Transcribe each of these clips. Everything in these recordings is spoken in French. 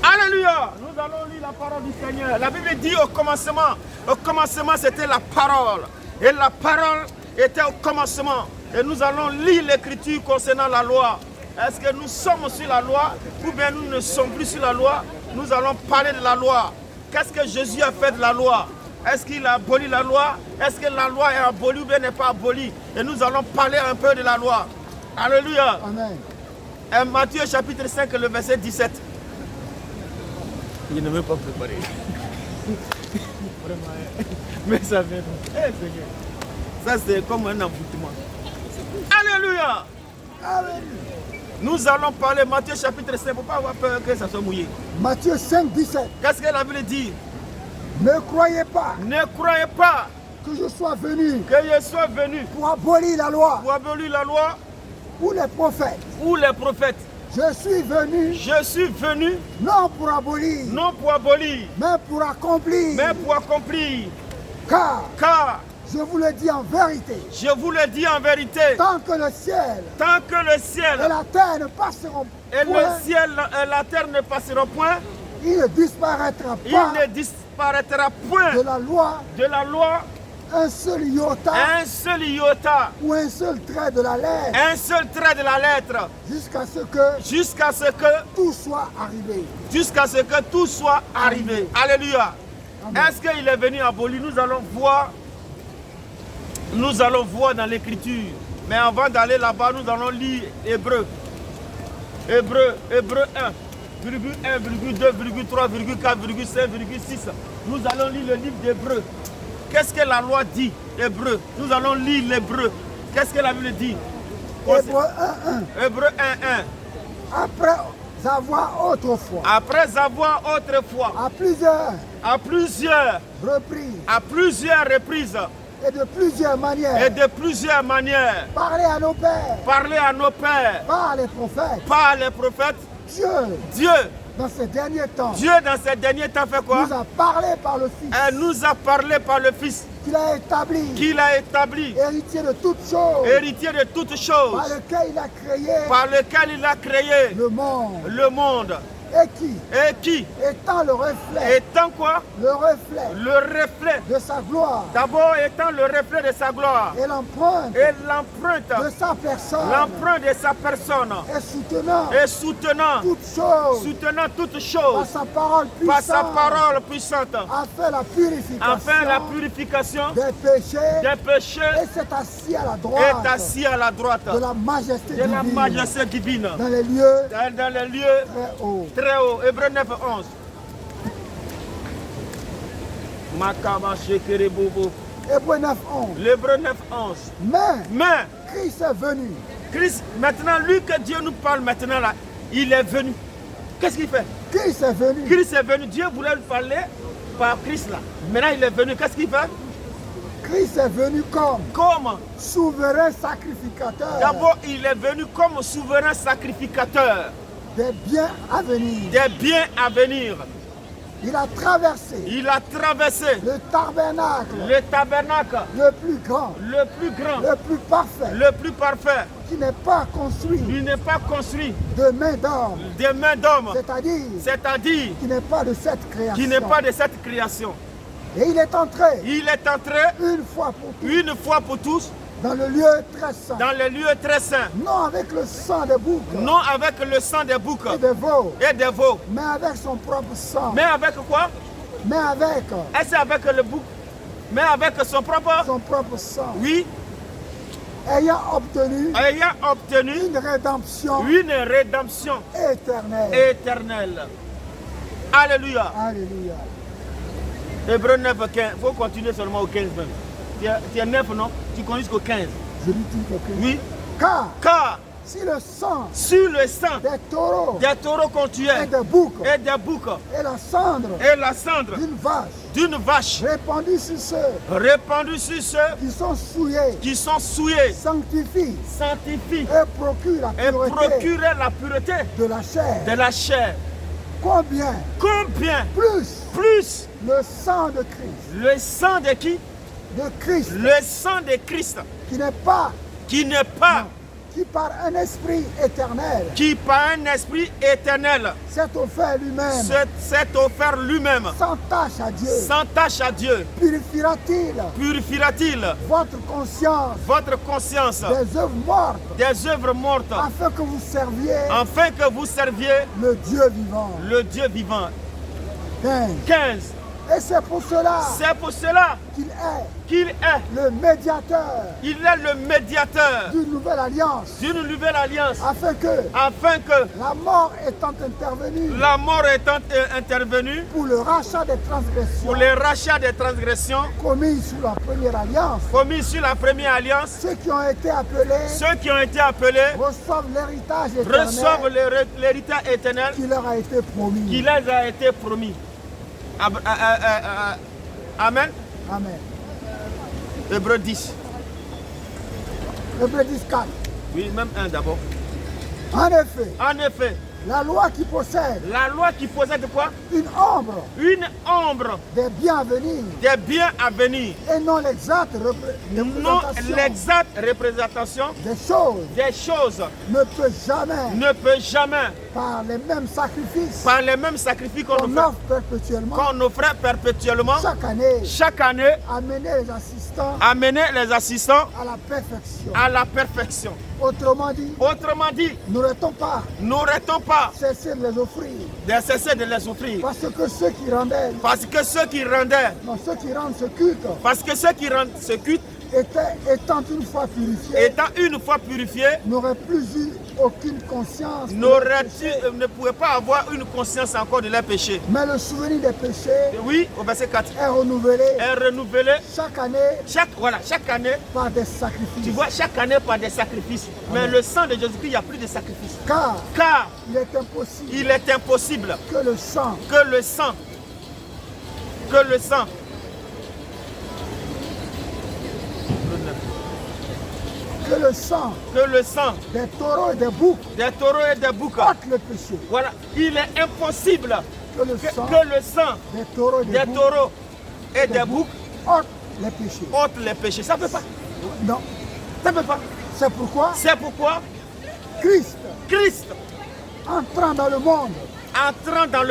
Alléluia. Nous allons lire la parole du Seigneur. La Bible dit au commencement c'était la parole. Et la parole était au commencement. Et nous allons lire l'écriture concernant la loi. Est-ce que nous sommes sur la loi ou bien nous ne sommes plus sur la loi? Nous allons parler de la loi. Qu'est-ce que Jésus a fait de la loi? Est-ce qu'il a aboli la loi? Est-ce que la loi est abolie ou bien n'est pas abolie? Et nous allons parler un peu de la loi. Alléluia. Amen. Et Matthieu chapitre 5, le verset 17. Il ne veut pas préparer. Mais ça vient. Ça c'est comme un emboutement. Alléluia. Amen. Nous allons parler Matthieu chapitre 5. Il ne faut pas avoir peur que ça soit mouillé. Matthieu 5, 17. Qu'est-ce que la Bible dit? Ne croyez pas Ne croyez pas que je sois venu que je sois venu pour abolir la loi pour abolir la loi ou les prophètes. ou les prophètes. Je suis venu non pour abolir, mais pour accomplir. Car je vous le dis en vérité, tant que le ciel et la terre ne passeront et point, le ciel et la terre ne passeront point, il ne disparaîtra il pas ne disparaîtra point de la loi un seul iota ou un seul trait de la lettre, jusqu'à ce que tout soit arrivé. Alléluia. Amen. Est-ce qu'il est venu abolir? Nous allons voir dans l'écriture. Mais avant d'aller là-bas, nous allons lire Hébreu. Hébreu 1, virgule 1, virgule 2, virgule 3, virgule 4, virgule 5, virgule 6. Nous allons lire le livre d'Hébreu. Qu'est-ce que la loi dit? Hébreu. Nous allons lire l'Hébreu. Qu'est-ce que la Bible dit? Hébreu 1, Hébreu 1, 1. Après avoir autrefois, à plusieurs reprises et de plusieurs manières, parler à nos pères, par les prophètes, Dieu, dans ces derniers temps, fait quoi? nous a parlé par le Fils. Elle nous a parlé par le Fils. Qu'il a établi. Héritier de toutes choses. Par lequel il a créé. Le monde. Et qui étant le reflet. Le reflet de sa gloire. D'abord étant le reflet de sa gloire. Et l'empreinte de sa personne. Et soutenant toutes choses. Par sa parole puissante. Afin la purification des péchés. Et s'est assis à la droite. De la majesté divine. Dans les lieux très haut. Hébreu 9, 11. Hébreu 9, 11. Mais Christ est venu. Maintenant, lui que Dieu nous parle maintenant là, il est venu. Qu'est-ce qu'il fait? Christ est venu. Dieu voulait lui parler par Christ là. Maintenant, il est venu. Qu'est-ce qu'il fait? Christ est venu comme souverain sacrificateur. D'abord, il est venu comme souverain sacrificateur. Des biens à venir. Il a traversé le tabernacle le plus grand, le plus parfait, qui n'est pas construit de main d'homme, c'est-à-dire qui n'est pas de cette création. Et il est entré une fois pour tous dans le lieu très saint. Non avec le sang des boucs. Et des veaux. Mais avec son propre sang. Mais avec quoi? Est-ce avec le bouc? Mais avec son propre sang. Oui. Ayant obtenu une rédemption éternelle. Alléluia. Hébreu 9, 15. Il faut continuer seulement au 15 même. Tu es 9, non? Tu connais jusqu'au 15. Je dis tout au 15. Oui. Car si le sang des taureaux qu'on tuait et des boucs et la cendre d'une vache répandue sur ceux qui sont souillés sanctifie et procure la pureté de la chair Combien? Combien? Plus le sang de Christ. Le sang de qui? De Christ. Le sang de Christ. Qui n'est pas. Non, qui par un esprit éternel. Qui par un esprit éternel. S'est offert lui-même. S'est offert lui-même. Sans tâche à Dieu. Sans tâche à Dieu. Purifiera-t-il. Purifiera-t-il. Votre conscience. Votre conscience. Des œuvres mortes. Des œuvres mortes. Afin que vous serviez. Afin que vous serviez. Le Dieu vivant. Le Dieu vivant. 15. Et c'est pour cela. C'est pour cela. Qu'il est le médiateur. Il est le médiateur d'une nouvelle alliance. D'une nouvelle alliance. Afin que la mort étant intervenue. La mort étant intervenue. Pour le rachat des transgressions. Pour le rachat des transgressions. Commis sous la première alliance. Commis sous la première alliance. Ceux qui ont été appelés. Ceux qui ont été appelés. Reçoivent l'héritage éternel. Reçoivent l'héritage éternel. Qui leur a été promis. Qui leur a été promis. Amen. Amen. Hébreux 10. Hébreux 10, 4. Oui, même un d'abord. En effet. La loi qui possède. La loi qui possède quoi? Une ombre. Une ombre. Des biens à venir. Des biens à venir. Et non l'exacte représentation. Des choses. Des choses. Ne peut jamais. Ne peut jamais. Par les mêmes sacrifices. Par les mêmes sacrifices qu'on offre perpétuellement. Qu'on offrait perpétuellement. Chaque année. Chaque année. Amener les assistants. Amener les assistants. À la perfection. À la perfection. Autrement dit. N'aurait-on pas cessé de les offrir. Cessé de les offrir. Parce que ceux qui rendaient. Non, ceux qui rendent ce culte. Parce que ceux qui rendent ce culte. Étant une fois purifiés. N'auraient plus eu aucune conscience. Ne pouvaient pas avoir une conscience encore de leurs péchés. Mais le souvenir des péchés. Oui, au verset 4. Est renouvelé. Chaque année. Chaque année. Par des sacrifices. Tu vois, chaque année par des sacrifices. Amen. Mais le sang de Jésus-Christ, il n'y a plus de sacrifices. Car il est impossible. Que le sang. Que le sang des taureaux et des boucs ôte le péché. Voilà, il est impossible que le sang des taureaux et des boucs ôte les péchés. Ça ne peut pas. Non. Ça ne peut pas. C'est pourquoi Christ entrant dans le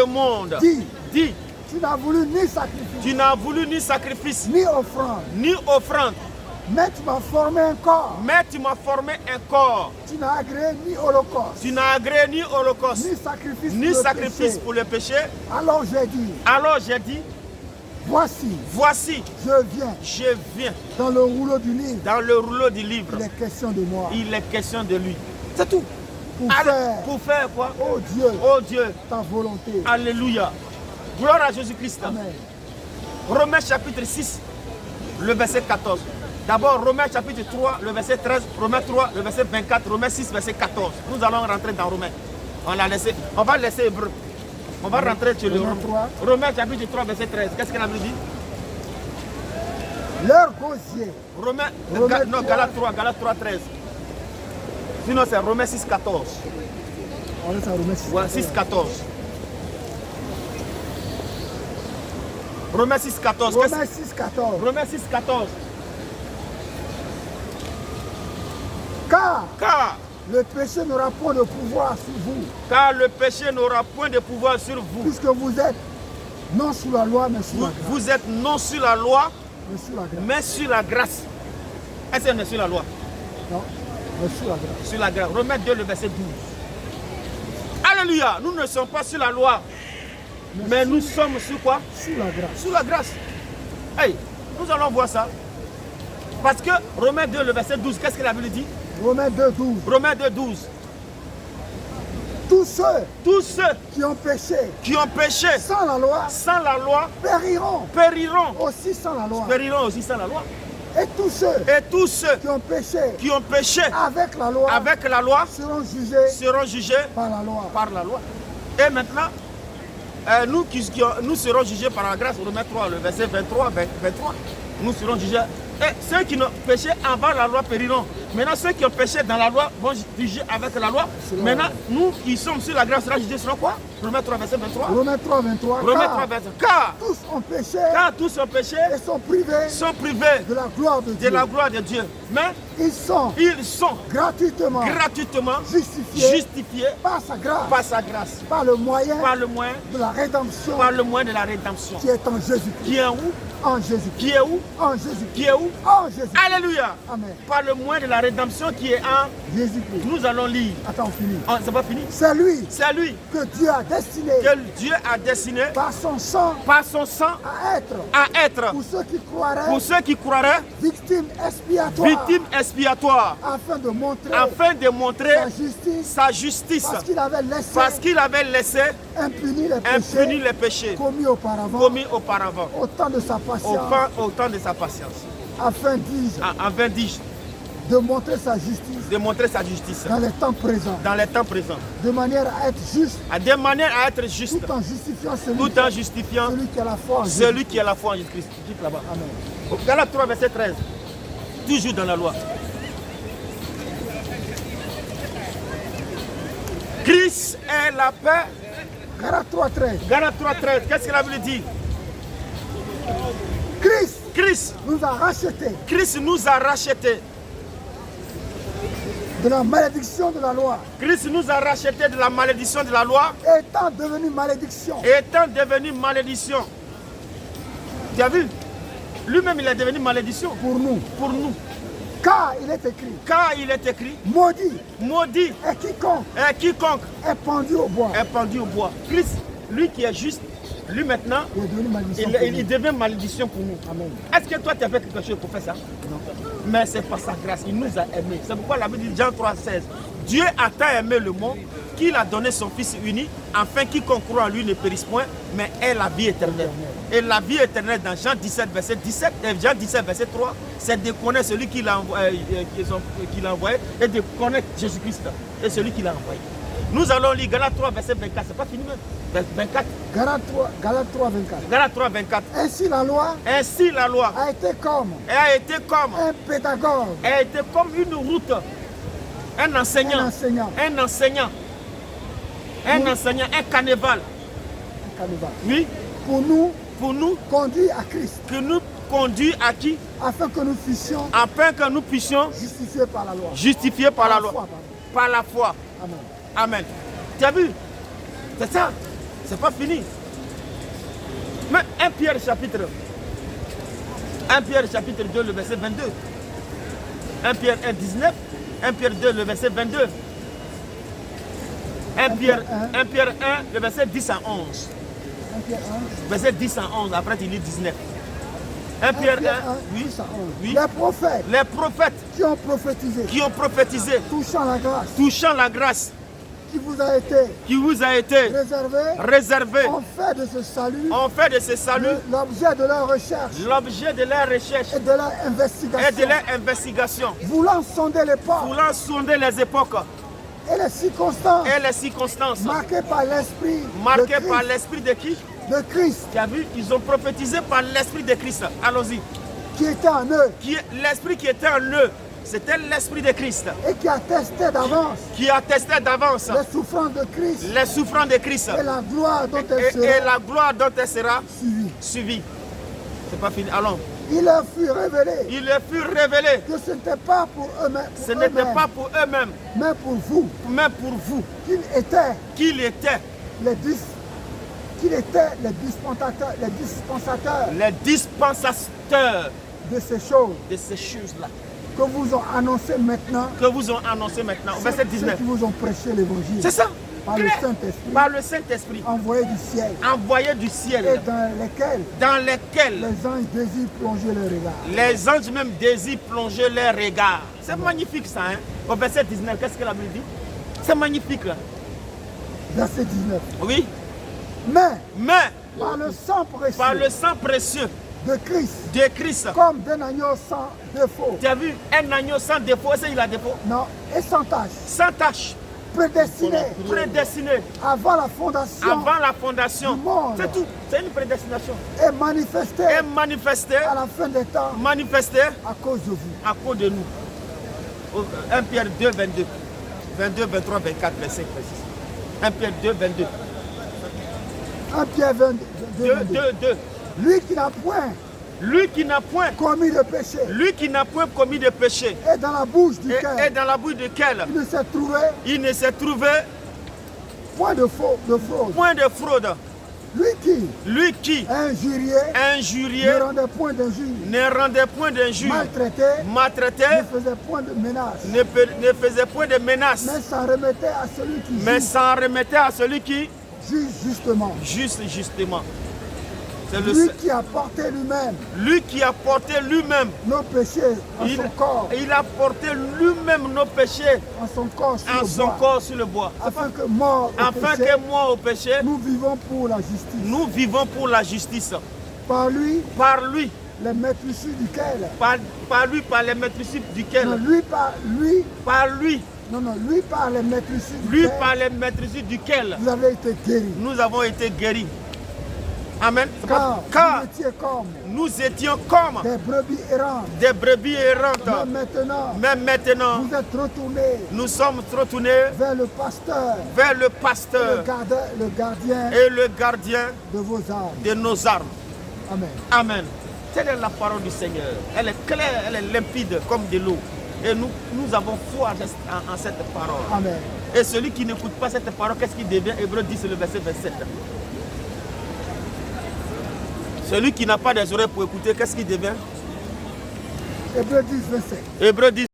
monde dit tu n'as voulu ni sacrifice ni offrande. Mais tu m'as formé un corps. Tu n'as agréé ni holocauste. Ni sacrifice pour le péché. Alors j'ai dit. Voici. Je viens. Dans le rouleau du livre. Il est question de moi. Il est question de lui. C'est tout. Pour faire quoi? Oh Dieu. Ta volonté. Alléluia. Gloire à Jésus-Christ. Amen. Romains chapitre 6, le verset 14. D'abord, Romains chapitre 3, le verset 13, Romains 3, le verset 24, Romains 6, verset 14. Nous allons rentrer dans Romains. On va laisser Hébreu. On va rentrer sur le Romains chapitre 3, verset 13. Qu'est-ce qu'il a dit? Leur gosier. Galates 3, 13. Sinon, c'est Romains 6, 14. Voilà, 6, 14. Romains 6, 14. Romains 6, 14. Car le péché n'aura point de pouvoir sur vous. Car le péché n'aura point de pouvoir sur vous. Puisque vous êtes non sous la loi, mais sous la grâce. Vous êtes non sur la loi, mais sur la grâce. Est-ce qu'on est sur la loi? Non, mais sur la grâce. Sur la grâce. Romains 2, le verset 12. Alléluia. Nous ne sommes pas sur la loi. Mais nous sommes sur quoi? Sur la grâce. Sur la grâce. Hey, nous allons voir ça. Parce que Romains 2, le verset 12, qu'est-ce que la Bible dit? Romains 2, 12. Romains 2, 12. Tous ceux qui ont péché sans la loi périront aussi sans la loi. Et tous ceux qui ont péché avec la loi seront jugés par la loi. Et maintenant, nous serons jugés par la grâce. Romains 3, le verset 23. Nous serons jugés. Et ceux qui n'ont péché avant la loi périront. Maintenant, ceux qui ont péché dans la loi vont juger avec la loi. Maintenant, nous qui sommes sur la grâce, là, juger selon quoi? Romains 3, verset 23. Romains 3, 23. Romains 3, verset 23. Car tous ont péché et sont privés de la gloire de Dieu. De la gloire de Dieu. Mais ils sont gratuitement justifiés par sa grâce. Par le moyen de la rédemption. Qui est en Jésus-Christ. Qui est où? En Jésus-Christ. Qui est où? En Jésus-Christ. Qui est où? En Jésus-Christ. Alléluia. Amen. Par le moyen de la rédemption qui est en Jésus-Christ. Nous allons lire. Attends, on finit. C'est pas fini? C'est lui. C'est lui que Dieu a destiné. Que Dieu a destiné. Par son sang. À être. Pour ceux qui croiraient. Victime expiatoire. Afin de montrer. Sa justice. Parce qu'il avait laissé. Impuni les péchés. Commis auparavant. Au temps de sa patience. Afin, dis-je, de montrer sa justice. Dans les temps présents. De manière à être juste. Tout en justifiant celui qui a la foi en Jésus-Christ. Amen. Galates 3, verset 13. Toujours dans la loi. Christ est la paix. Galates 3, 13. Qu'est-ce que la Bible dit? Christ nous a rachetés. De la malédiction de la loi. Christ nous a rachetés de la malédiction de la loi. Étant devenu malédiction. Tu as vu? Lui-même il est devenu malédiction. Pour nous. Car il est écrit. Maudit est quiconque est pendu au bois. Christ, lui qui est juste, lui maintenant, il devient malédiction pour nous. Amen. Est-ce que toi tu as fait quelque chose pour faire ça? Non. Mais c'est par sa grâce, il nous a aimés. C'est pourquoi la Bible dit Jean 3,16. Dieu a tant aimé le monde qu'il a donné son Fils unique, afin quiconque croit en lui ne périsse point, mais ait la vie éternelle. Et la vie éternelle dans Jean 17, verset 3, c'est de connaître celui qui l'a envoyé et de connaître Jésus-Christ et celui qui l'a envoyé. Nous allons lire Galates 3, verset 24. C'est pas fini même. 24. Galates 3, 24. Ainsi la loi a été comme un pédagogue. Elle a été comme une route. Un enseignant. Un carnaval. Oui. Pour nous conduit à Christ. Que nous conduit à qui? Afin que nous puissions justifiés par la loi. Par la foi. Amen. Tu as vu? C'est ça. C'est pas fini. Mais 1 Pierre chapitre 2, le verset 22. 1 Pierre 1, 19. 1 Pierre 2, le verset 22. 1 Pierre 1, le verset 10 à 11. 1 Pierre 1. Verset 10 à 11, après il lit 19. 1 Pierre 1, oui. Les prophètes qui ont prophétisé touchant la grâce qui vous a été réservé ont fait de ce salut l'objet de leur recherche et de leur investigation, voulant sonder les époques et les circonstances marquées par l'esprit de qui? De Christ. Tu as vu, ils ont prophétisé par l'esprit de Christ. Allons-y. Qui était en eux. L'esprit qui était en eux. C'était l'esprit de Christ. Et qui attestait d'avance. Les souffrances de Christ. Et la gloire dont elle sera suivie. C'est pas fini. Allons. Il leur fut révélé. Que ce n'était pas pour eux-mêmes. Mais pour vous. Qu'il était les dispensateurs de ces choses-là. Que vous ont annoncé maintenant. Verset 19. Ceux qui vous ont prêché l'évangile. C'est ça. Par le Saint-Esprit. Envoyé du ciel. Et dans lesquels les anges désirent plonger leur regard. Les anges même désirent plonger leur regard. C'est magnifique ça. Hein? Au verset 19, qu'est-ce que la Bible dit? C'est magnifique là. Verset 19. Oui. Mais par le sang précieux de Christ, comme d'un agneau sans défaut. Tu as vu un agneau sans défaut, c'est il a défaut? Non, et sans tache. Prédestiné avant la fondation du monde. C'est tout, c'est une prédestination. Et manifesté à la fin des temps. Manifesté à cause de vous. À cause de nous. 1 Pierre 2, 22. 22, 23, 24, 25, 26. 1 Pierre 2, 22. 1 Pierre 22. Lui qui n'a point commis de péché. Lui qui n'a point commis de péché. Et dans la bouche duquel. Et dans la bouche duquel. Il ne s'est trouvé. Point de fraude. Point de fraude. Lui qui injurié ne rendait point d'injure. Maltraité ne faisait point de menaces. Mais s'en remettait à celui qui juge justement. C'est lui qui a porté lui-même nos péchés en son corps. Il a porté lui-même nos péchés en son corps sur le bois. Afin que mort au péché, nous vivons pour la justice. Par lui, les maîtrisures duquel. Par les maîtrisures duquel. Par les maîtrisures duquel. Nous avons été guéris. Amen. Car nous étions comme des brebis errantes. Mais maintenant, nous sommes retournés vers le pasteur, le gardien et le gardien de nos âmes. Amen. Amen. Telle est la parole du Seigneur. Elle est claire, elle est limpide comme de l'eau. Et nous avons foi en cette parole. Amen. Et celui qui n'écoute pas cette parole, qu'est-ce qu'il devient? Hébreux 10, le verset 27. Celui qui n'a pas des oreilles pour écouter, qu'est-ce qu'il devient? Hébreux 10, 27. Hébreux 10.